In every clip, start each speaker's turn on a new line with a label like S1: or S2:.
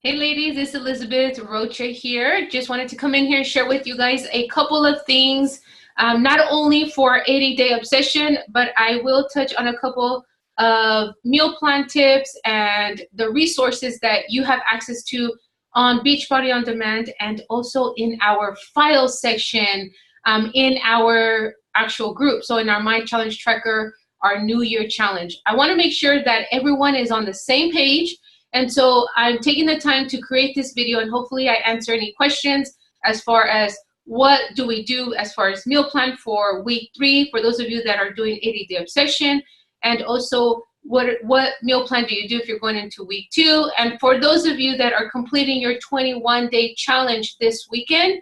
S1: Hey ladies, it's Elizabeth Rocha here. Just wanted to come in here and share with you guys a couple of things, not only for 80-day obsession, but I will touch on a couple of meal plan tips and the resources that you have access to on Beachbody On Demand and also in our file section in our actual group. So in our My Challenge Tracker, our New Year Challenge. I want to make sure that everyone is on the same page. And so I'm taking the time to create this video, and hopefully I answer any questions as far as what do we do as far as meal plan for week 3 for those of you that are doing 80-day obsession, and also what meal plan do you do if you're going into week 2, and for those of you that are completing your 21-day challenge this weekend,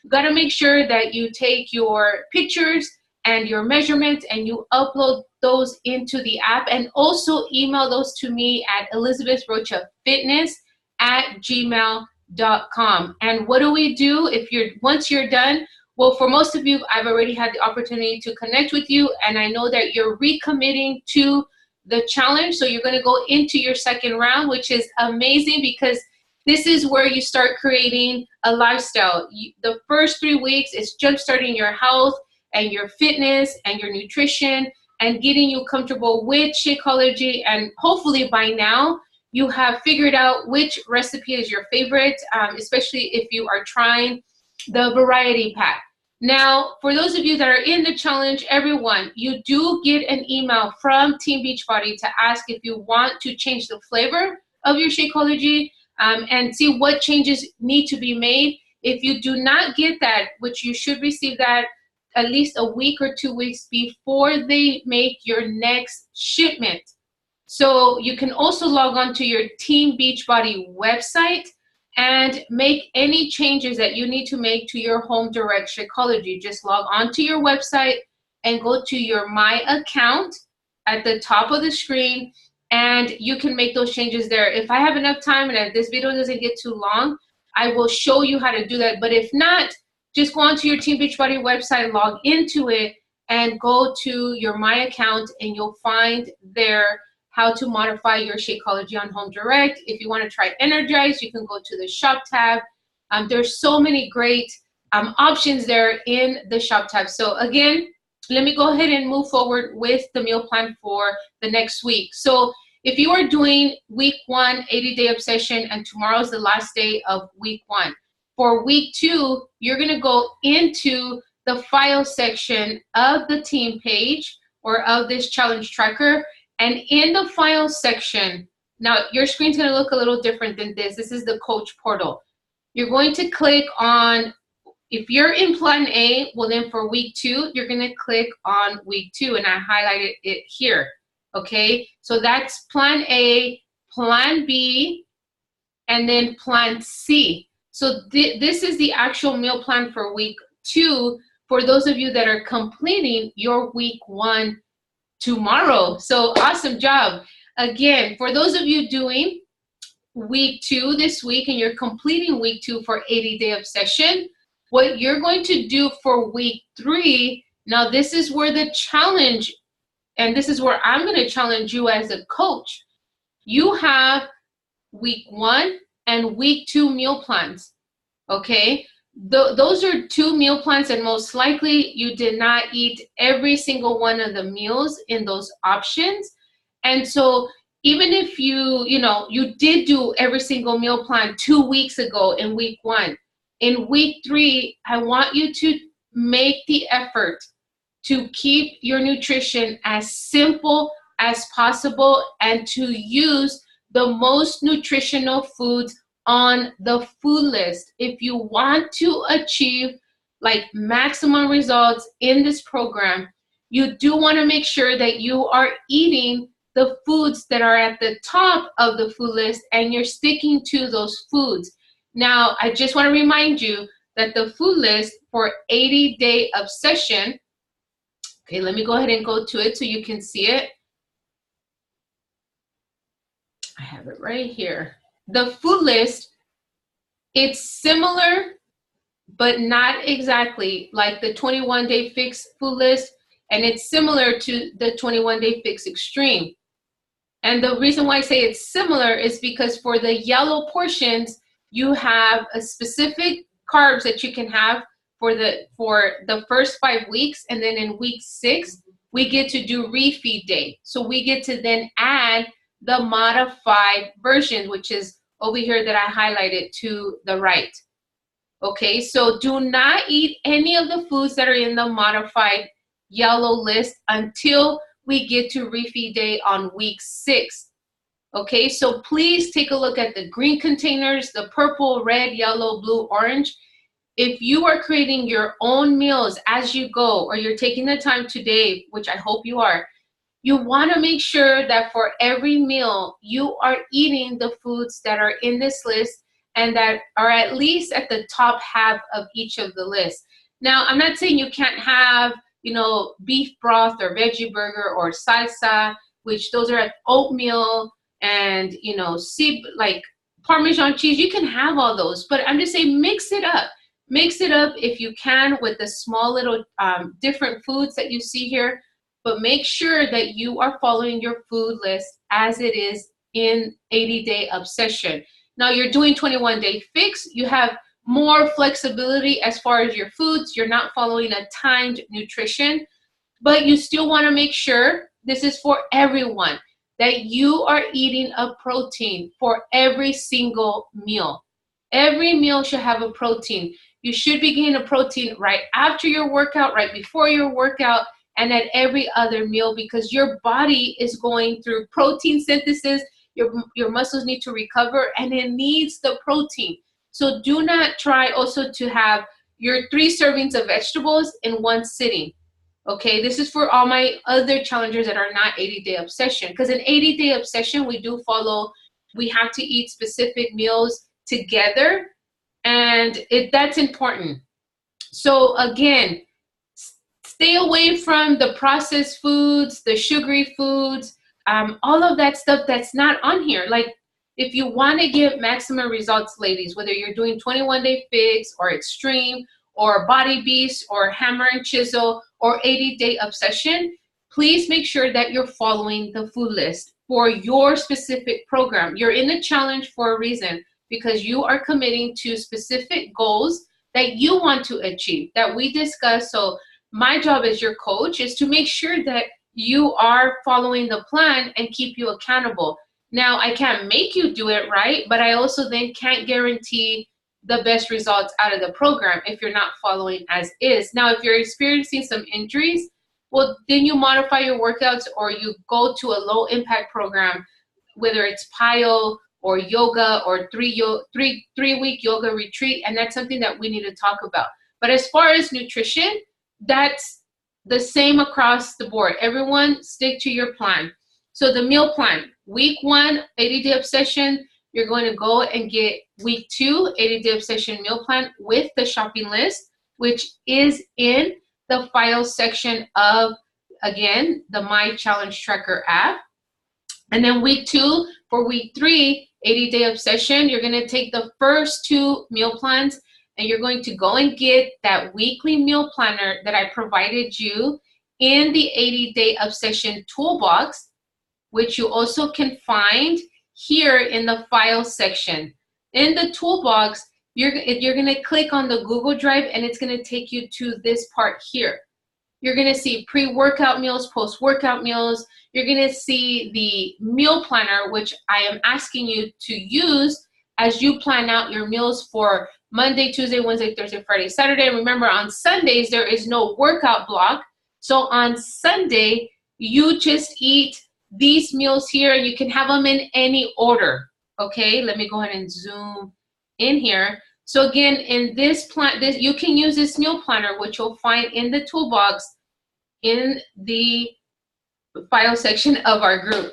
S1: you got to make sure that you take your pictures and your measurements and you upload those into the app, and also email those to me at elizabethrochafitness@gmail.com. And what do we do if once you're done? Well, for most of you, I've already had the opportunity to connect with you, and I know that you're recommitting to the challenge. So you're going to go into your second round, which is amazing because this is where you start creating a lifestyle. The first 3 weeks is jumpstarting your health and your fitness and your nutrition and getting you comfortable with Shakeology. And hopefully by now you have figured out which recipe is your favorite, especially if you are trying the variety pack. Now, for those of you that are in the challenge, everyone, you do get an email from Team Beachbody to ask if you want to change the flavor of your Shakeology and see what changes need to be made. If you do not get that, which you should receive that at least a week or 2 weeks before they make your next shipment. So you can also log on to your Team Beachbody website and make any changes that you need to make to your Home Direct Shakeology. Just log on to your website and go to your My Account at the top of the screen, and you can make those changes there. If I have enough time and if this video doesn't get too long, I will show you how to do that. But if not, just go onto your Team Beachbody website, log into it, and go to your My Account, and you'll find there how to modify your Shakeology on Home Direct. If you want to try Energize, you can go to the Shop tab. There's so many great options there in the Shop tab. So again, let me go ahead and move forward with the meal plan for the next week. So if you are doing week 1, 80-day obsession, and tomorrow's the last day of week 1, for week 2, you're going to go into the file section of the team page or of this challenge tracker. And in the file section, now your screen's going to look a little different than this. This is the coach portal. You're going to click on, if you're in plan A, well then for week 2, you're going to click on week 2, and I highlighted it here. Okay, so that's plan A, plan B, and then plan C. So this is the actual meal plan for week 2 for those of you that are completing your week 1 tomorrow. So awesome job. Again, for those of you doing week 2 this week and you're completing week 2 for 80-day obsession, what you're going to do for week 3, now this is where the challenge, and this is where I'm going to challenge you as a coach. You have week 1 and week 2 meal plans, okay? Those are 2 meal plans, and most likely you did not eat every single one of the meals in those options. And so even if you did do every single meal plan 2 weeks ago in week 1, in week 3, I want you to make the effort to keep your nutrition as simple as possible and to use the most nutritional foods on the food list. If you want to achieve like maximum results in this program, you do want to make sure that you are eating the foods that are at the top of the food list and you're sticking to those foods. Now, I just want to remind you that the food list for 80-day obsession, okay, let me go ahead and go to it so you can see it. I have it right here. The food list, it's similar, but not exactly like the 21-day fix food list, and it's similar to the 21-day fix extreme. And the reason why I say it's similar is because for the yellow portions, you have a specific carbs that you can have for the first 5 weeks, and then in week 6, we get to do refeed day. So we get to then add the modified version, which is over here that I highlighted to the right. Okay, so do not eat any of the foods that are in the modified yellow list until we get to refeed day on week 6. Okay, so please take a look at the green containers, the purple, red, yellow, blue, orange. If you are creating your own meals as you go, or you're taking the time today, which I hope you are, you want to make sure that for every meal, you are eating the foods that are in this list and that are at least at the top half of each of the lists. Now, I'm not saying you can't have, beef broth or veggie burger or salsa, which those are at oatmeal, and, like Parmesan cheese. You can have all those, but I'm just saying mix it up. Mix it up if you can with the small little different foods that you see here, but make sure that you are following your food list as it is in 80-day obsession. Now you're doing 21-day fix. You have more flexibility as far as your foods. You're not following a timed nutrition, but you still want to make sure, this is for everyone, that you are eating a protein for every single meal. Every meal should have a protein. You should be getting a protein right after your workout, right before your workout, and at every other meal, because your body is going through protein synthesis. Your muscles need to recover, and it needs the protein. So do not try also to have your 3 servings of vegetables in one sitting. Okay, this is for all my other challengers that are not 80-day obsession, because in 80-day obsession, we have to eat specific meals together, and that's important. So again, stay away from the processed foods, the sugary foods, all of that stuff that's not on here. Like, if you want to get maximum results, ladies, whether you're doing 21-day fix or extreme or body beast or hammer and chisel or 80-day obsession, please make sure that you're following the food list for your specific program. You're in the challenge for a reason, because you are committing to specific goals that you want to achieve, that we discussed. So my job as your coach is to make sure that you are following the plan and keep you accountable. Now, I can't make you do it right, but I also then can't guarantee the best results out of the program if you're not following as is. Now, if you're experiencing some injuries, well, then you modify your workouts, or you go to a low impact program, whether it's PIO or yoga or three-week yoga retreat, and that's something that we need to talk about. But as far as nutrition, that's the same across the board. Everyone stick to your plan. So the meal plan, week 1, 80-day obsession, you're going to go and get week 2, 80-day obsession meal plan with the shopping list, which is in the file section of, again, the My Challenge Tracker app. And then week 2, for week 3, 80-day obsession, you're going to take the first 2 meal plans, and you're going to go and get that weekly meal planner that I provided you in the 80-day obsession toolbox, which you also can find here in the file section. In the toolbox, you're going to click on the Google Drive, and it's going to take you to this part here. You're going to see pre-workout meals, post-workout meals. You're going to see the meal planner, which I am asking you to use as you plan out your meals for Monday, Tuesday, Wednesday, Thursday, Friday, Saturday. Remember, on Sundays, there is no workout block. So on Sunday, you just eat these meals here, and you can have them in any order. Okay, let me go ahead and zoom in here. So again, in this plan, you can use this meal planner, which you'll find in the toolbox in the file section of our group.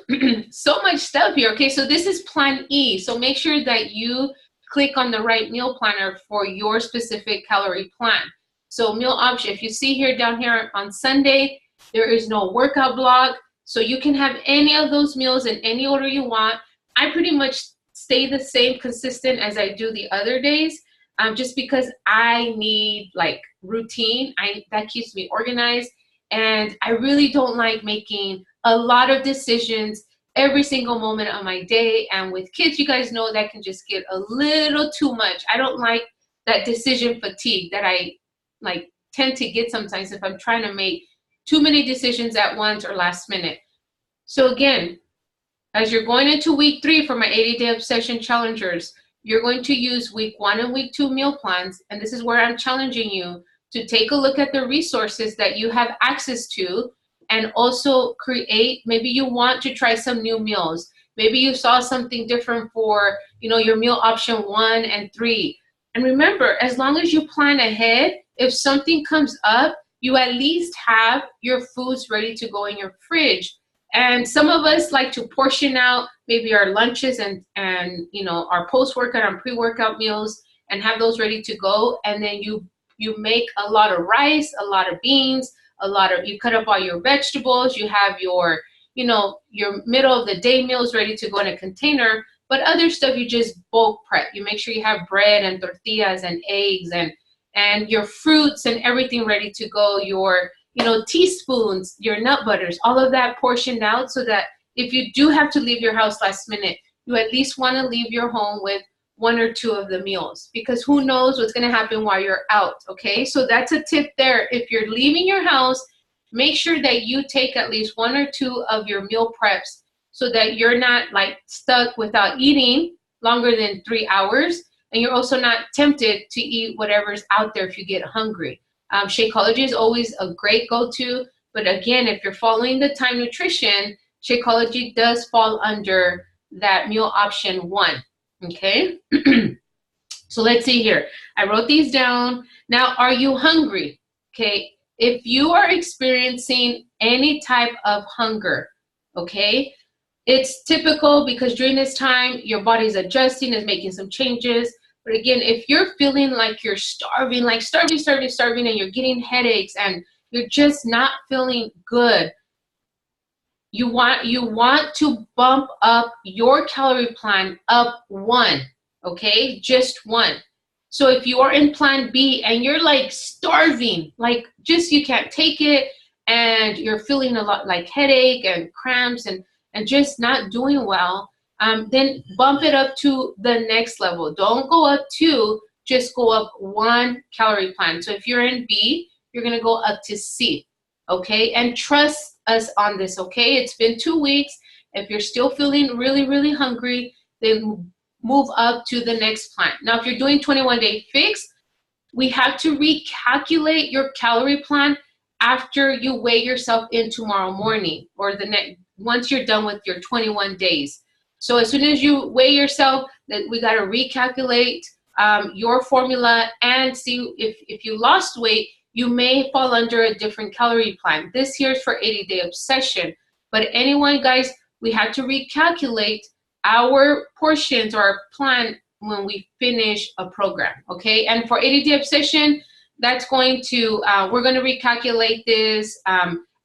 S1: So much stuff here. Okay, so this is Plan E. So make sure that you click on the right meal planner for your specific calorie plan. So meal option, if you see here down here on Sunday, there is no workout block. So you can have any of those meals in any order you want. I pretty much stay the same consistent as I do the other days, just because I need like routine. That keeps me organized. And I really don't like making a lot of decisions every single moment of my day. And with kids, you guys know that can just get a little too much. I don't like that decision fatigue that I like tend to get sometimes if I'm trying to make too many decisions at once or last minute. So again, as you're going into week 3 for my 80-day obsession challengers, you're going to use week 1 and week 2 meal plans. And this is where I'm challenging you to take a look at the resources that you have access to, and also create, maybe you want to try some new meals. Maybe you saw something different for, your meal option 1 and 3. And remember, as long as you plan ahead, if something comes up, you at least have your foods ready to go in your fridge. And some of us like to portion out maybe our lunches and our post-workout and pre-workout meals and have those ready to go. And then you make a lot of rice, a lot of beans, you cut up all your vegetables, you have your middle of the day meals ready to go in a container, but other stuff you just bulk prep. You make sure you have bread and tortillas and eggs and your fruits and everything ready to go, your teaspoons, your nut butters, all of that portioned out, so that if you do have to leave your house last minute, you at least want to leave your home with 1 or 2 of the meals, because who knows what's going to happen while you're out. Okay, so that's a tip there. If you're leaving your house, make sure that you take at least 1 or 2 of your meal preps, so that you're not like stuck without eating longer than 3 hours, and you're also not tempted to eat whatever's out there if you get hungry. Shakeology is always a great go-to, but again, if you're following the Time Nutrition, Shakeology does fall under that meal option 1. Okay, so let's see here. I wrote these down. Now, are you hungry? Okay, if you are experiencing any type of hunger, okay, it's typical because during this time, your body's adjusting, is making some changes. But again, if you're feeling like you're starving, like starving, and you're getting headaches and you're just not feeling good, you want to bump up your calorie plan up 1, okay? Just 1. So if you are in plan B and you're like starving, like just you can't take it, and you're feeling a lot like headache and cramps and just not doing well, then bump it up to the next level. Don't go up 2, just go up 1 calorie plan. So if you're in B, you're gonna go up to C, okay? And trust us on this, okay? It's been 2 weeks. If you're still feeling really, really hungry, then move up to the next plan. Now, if you're doing 21-day fix, we have to recalculate your calorie plan after you weigh yourself in tomorrow morning, or once you're done with your 21 days. So as soon as you weigh yourself, we got to recalculate your formula and see if you lost weight, you may fall under a different calorie plan. This here is for 80-day obsession. But anyway, guys, we had to recalculate our portions or our plan when we finish a program, okay? And for 80-day obsession, that's going to, we're going to recalculate this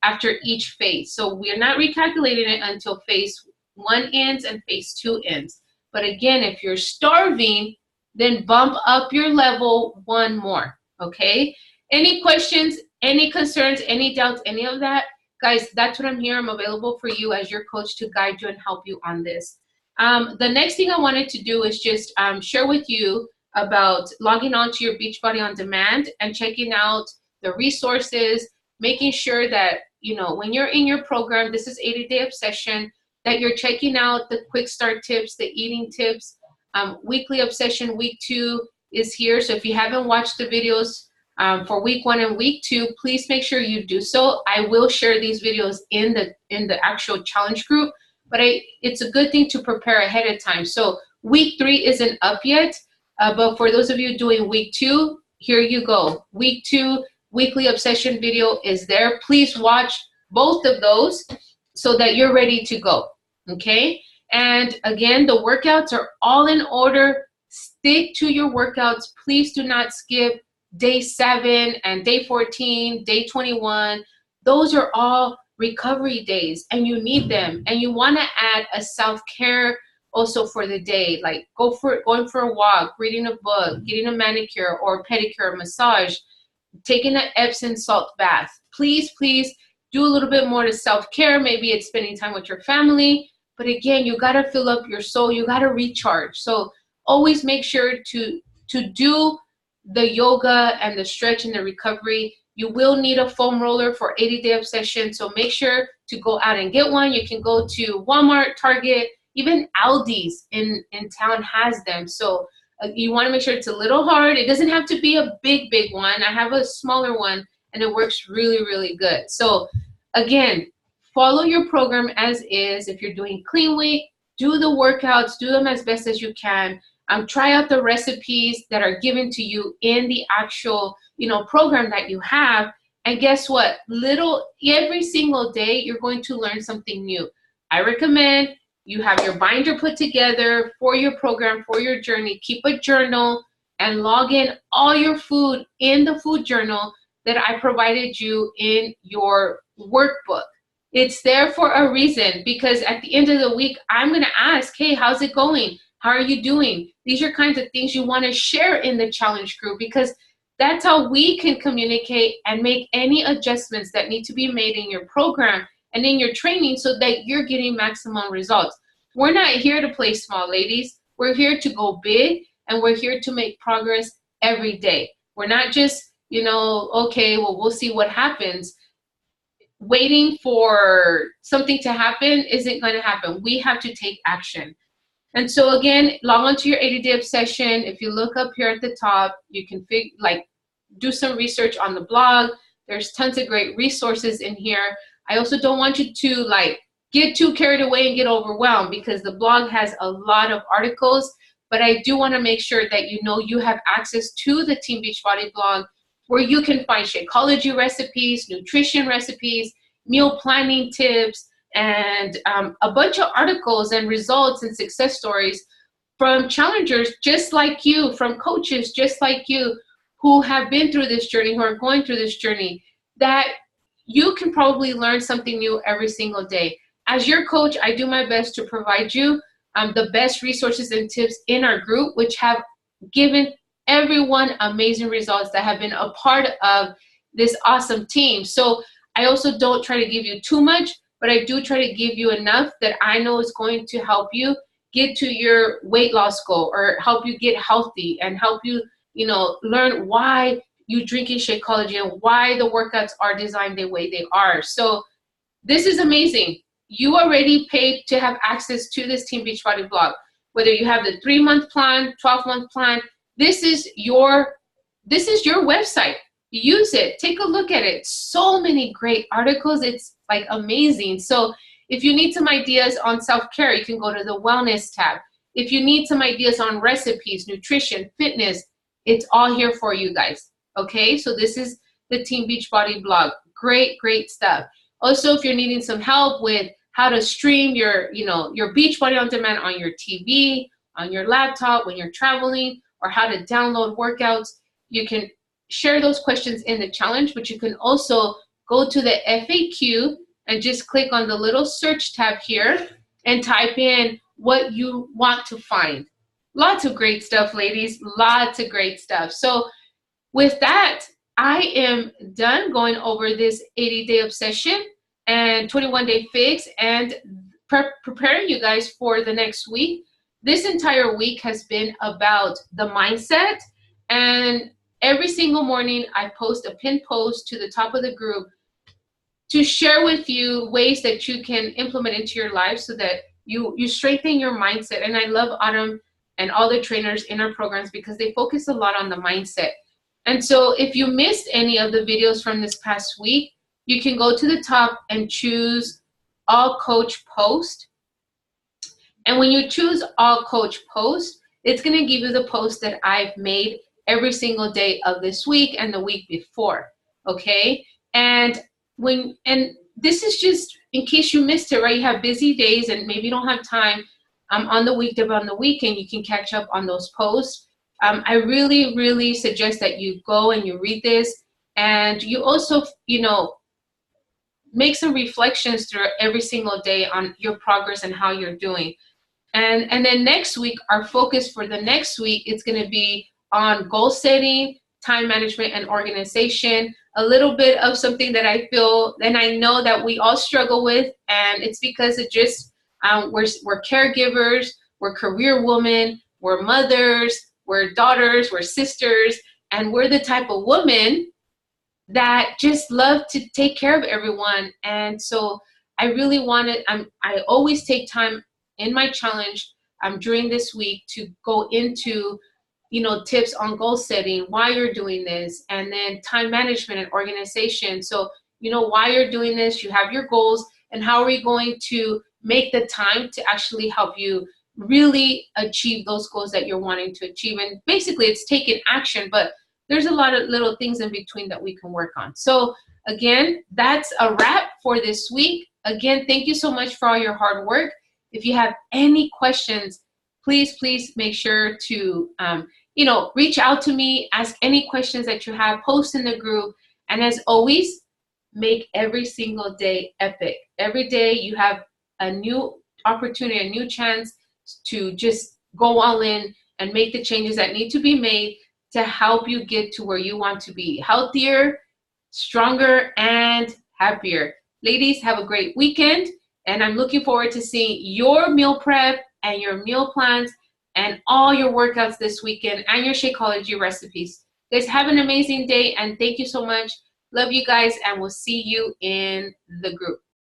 S1: after each phase. So we're not recalculating it until phase 1 ends and phase 2 ends. But again, if you're starving, then bump up your level 1 more, okay? Any questions, any concerns, any doubts, any of that? Guys, that's what I'm here. I'm available for you as your coach to guide you and help you on this. The next thing I wanted to do is just share with you about logging on to your Beachbody On Demand and checking out the resources, making sure that, when you're in your program, this is 80-day obsession, that you're checking out the quick start tips, the eating tips. Weekly obsession week 2 is here. So if you haven't watched the videos for week 1 and week 2, please make sure you do so. I will share these videos in the actual challenge group, but it's a good thing to prepare ahead of time. So week 3 isn't up yet, but for those of you doing week 2, here you go. Week 2 weekly obsession video is there. Please watch both of those so that you're ready to go, okay? And again, the workouts are all in order. Stick to your workouts. Please do not skip day 7 and day 14, day 21. Those are all recovery days and you need them. And you want to add a self-care also for the day, like going for a walk, reading a book, getting a manicure or pedicure, massage, taking an Epsom salt bath. Please do a little bit more to self-care. Maybe it's spending time with your family, But again, you got to fill up your soul. You got to recharge. So always make sure to do the yoga and the stretch and the recovery. You will need a foam roller for 80-day obsession. So make sure to go out and get one. You can go to Walmart, Target, even Aldi's in town has them. So you want to make sure it's a little hard. It doesn't have to be a big one. I have a smaller one and it works really, really good. So again, follow your program as is. If you're doing clean weight, do the workouts, do them as best as you can. Try out the recipes that are given to you in the actual, program that you have. And guess what? Every single day, you're going to learn something new. I recommend you have your binder put together for your program, for your journey. Keep a journal and log in all your food in the food journal that I provided you in your workbook. It's there for a reason, because at the end of the week, I'm going to ask, hey, how's it going? How are you doing? These are kinds of things you want to share in the challenge group, because that's how we can communicate and make any adjustments that need to be made in your program and in your training so that you're getting maximum results. We're not here to play small, ladies. We're here to go big, and we're here to make progress every day. We're not just, okay, well, we'll see what happens. Waiting for something to happen isn't going to happen. We have to take action. And so again, log on to your 80-day obsession. If you look up here at the top, you can do some research on the blog. There's tons of great resources in here. I also don't want you to get too carried away and get overwhelmed, because the blog has a lot of articles, but I do want to make sure that you have access to the Team Beachbody blog, where you can find Shakeology recipes, nutrition recipes, meal planning tips, and a bunch of articles and results and success stories from challengers just like you, from coaches just like you, who have been through this journey, who are going through this journey, that you can probably learn something new every single day. As your coach, I do my best to provide you the best resources and tips in our group, which have given everyone amazing results that have been a part of this awesome team. So I also don't try to give you too much, but I do try to give you enough that I know is going to help you get to your weight loss goal, or help you get healthy, and help you, learn why you drinking Shakeology and why the workouts are designed the way they are. So this is amazing. You already paid to have access to this Team Beachbody blog. Whether you have the 3-month plan, 12-month plan, this is your website. Use it. Take a look at it. So many great articles. It's amazing. So if you need some ideas on self-care, you can go to the wellness tab. If you need some ideas on recipes, nutrition, fitness, it's all here for you guys. Okay, so this is the Team Beachbody blog. Great, great stuff. Also, if you're needing some help with how to stream your Beachbody on demand on your TV, on your laptop when you're traveling, or how to download workouts, you can share those questions in the challenge, but you can also go to the FAQ and just click on the little search tab here and type in what you want to find. Lots of great stuff, ladies. Lots of great stuff. So with that, I am done going over this 80-day obsession and 21-day fix and preparing you guys for the next week. This entire week has been about the mindset, and every single morning I post a pinned post to the top of the group to share with you ways that you can implement into your life so that you strengthen your mindset. And I love Autumn and all the trainers in our programs because they focus a lot on the mindset. And so if you missed any of the videos from this past week, you can go to the top and choose All Coach Post. And when you choose All Coach Post, it's going to give you the post that I've made every single day of this week and the week before. Okay? And this is just in case you missed it, right? You have busy days and maybe you don't have time on the weekday, but on the weekend, you can catch up on those posts. I really, really suggest that you go and you read this, and you also, make some reflections through every single day on your progress and how you're doing. And then next week, our focus for the next week, it's going to be on goal setting, time management, and organization. A little bit of something that I feel and I know that we all struggle with, and it's because it just We're caregivers, we're career women, we're mothers, we're daughters, we're sisters, and we're the type of woman that just love to take care of everyone. And so I really wanted, I always take time in my challenge during this week to go into, tips on goal setting, why you're doing this, and then time management and organization. So, why you're doing this, you have your goals, and how are we going to make the time to actually help you really achieve those goals that you're wanting to achieve. And basically it's taking action, but there's a lot of little things in between that we can work on. So again, that's a wrap for this week. Again, thank you so much for all your hard work. If you have any questions, please make sure to reach out to me, ask any questions that you have, post in the group. And as always, make every single day epic. Every day you have a new opportunity, a new chance to just go all in and make the changes that need to be made to help you get to where you want to be, healthier, stronger, and happier. Ladies, have a great weekend, and I'm looking forward to seeing your meal prep and your meal plans and all your workouts this weekend and your Shakeology recipes. Guys, have an amazing day, and thank you so much. Love you guys, and we'll see you in the group.